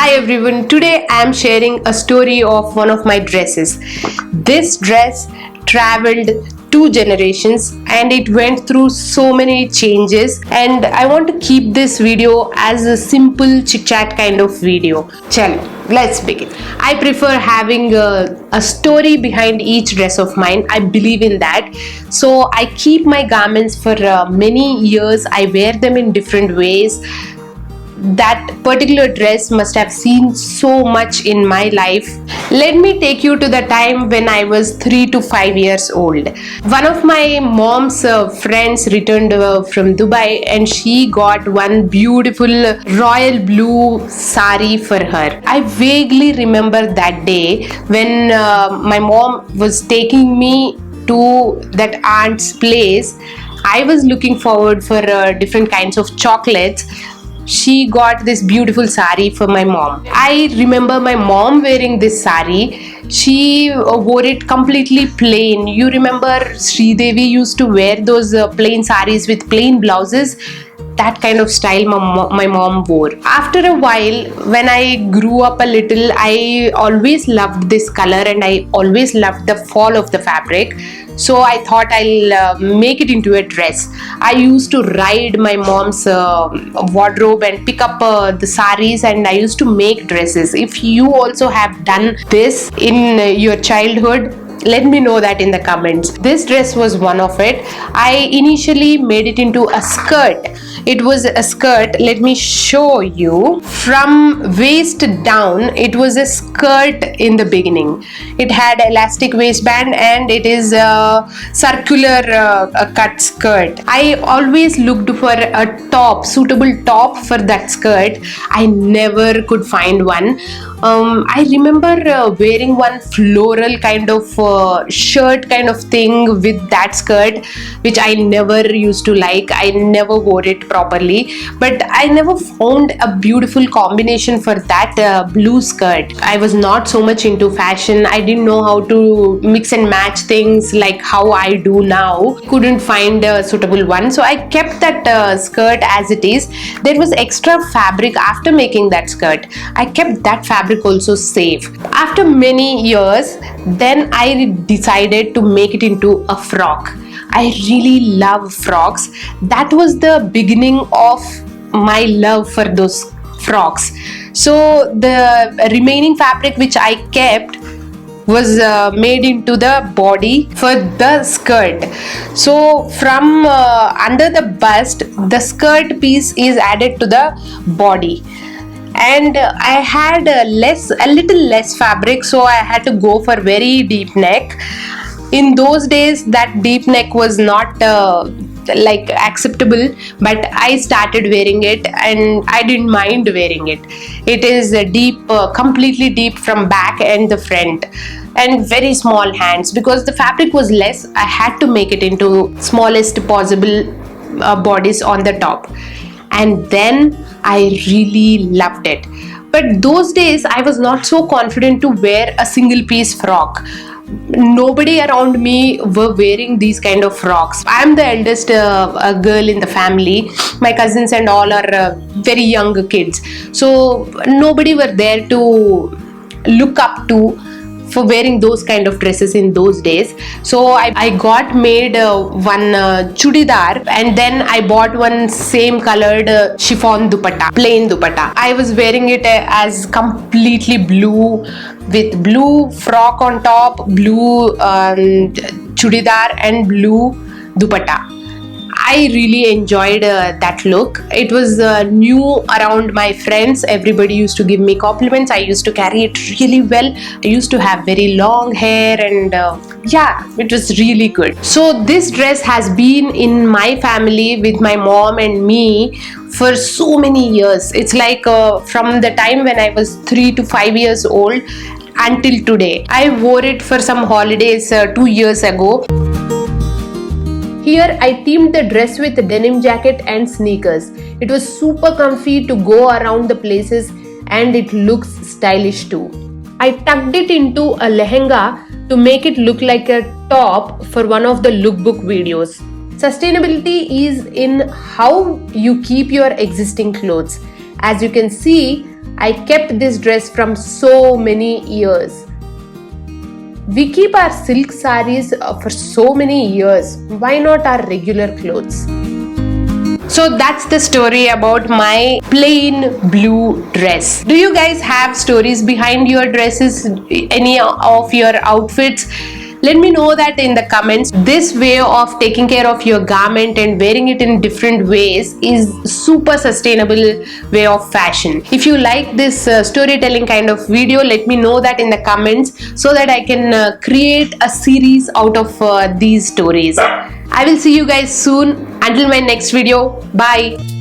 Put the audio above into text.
Hi everyone, today I am sharing a story of one of my dresses. This dress traveled two generations and it went through so many changes, and I want to keep this video as a simple chit chat kind of video. Chalo, let's begin. I prefer having a story behind each dress of mine. I believe in that. So I keep my garments for many years. I wear them in different ways. That particular dress must have seen so much in my life. Let me take you to the time when I was 3 to 5 years old. One of my mom's friends returned from Dubai, and she got one beautiful royal blue sari for her. I vaguely remember that day when my mom was taking me to that aunt's place. I was looking forward for different kinds of chocolates. She got this beautiful sari for my mom. I remember my mom wearing this sari. She wore it completely plain. You remember Sridevi used to wear those plain saris with plain blouses? That kind of style my mom wore. After a while, when I grew up a little, I always loved this color and I always loved the fall of the fabric. So I thought I'll make it into a dress. I used to ride my mom's wardrobe and pick up the saris, and I used to make dresses. If you also have done this in your childhood, let me know that in the comments. This dress was one of it. I initially made it into a skirt. It was a skirt. Let me show you. From waist down, it was a skirt in the beginning. It had elastic waistband and it is a circular cut skirt. I always looked for a top, suitable top for that skirt. I never could find one. I remember wearing one floral kind of shirt kind of thing with that skirt, which I never used to like. I never wore it properly, but I never found a beautiful combination for that blue skirt. I was not so much into fashion. I didn't know how to mix and match things like how I do now. Couldn't find a suitable one, so I kept that skirt as it is. There was extra fabric after making that skirt. I kept that fabric also safe. After many years, then I decided to make it into a frock. I really love frocks. That was the beginning of my love for those frocks. So the remaining fabric which I kept was made into the body for the skirt. So from under the bust, the skirt piece is added to the body. And I had a little less fabric, so I had to go for very deep neck. In those days, that deep neck was not like acceptable, but I started wearing it and I didn't mind wearing it. It is deep, completely deep from back and the front, and very small hands. Because the fabric was less, I had to make it into smallest possible bodice on the top. And then I really loved it. But those days I was not so confident to wear a single piece frock. Nobody around me were wearing these kind of frocks. I'm the eldest girl in the family. My cousins and all are very young kids. So nobody were there to look up to for wearing those kind of dresses in those days. So I got made one chudidar, and then I bought one same colored chiffon dupatta, plain dupatta. I was wearing it as completely blue, with blue frock on top, blue chudidar and blue dupatta. I really enjoyed that look. It was new around my friends. Everybody used to give me compliments. I used to carry it really well. I used to have very long hair, and yeah, it was really good. So this dress has been in my family with my mom and me for so many years. It's like from the time when I was 3 to 5 years old until today. I wore it for some holidays 2 years ago. Here I themed the dress with a denim jacket and sneakers. It was super comfy to go around the places, and it looks stylish too. I tucked it into a lehenga to make it look like a top for one of the lookbook videos. Sustainability is in how you keep your existing clothes. As you can see, I kept this dress from so many years. We keep our silk sarees for so many years. Why not our regular clothes? So that's the story about my plain blue dress. Do you guys have stories behind your dresses, any of your outfits? Let me know that in the comments. This way of taking care of your garment and wearing it in different ways is super sustainable way of fashion. If you like this storytelling kind of video, let me know that in the comments so that I can create a series out of these stories. I will see you guys soon. Until my next video. Bye.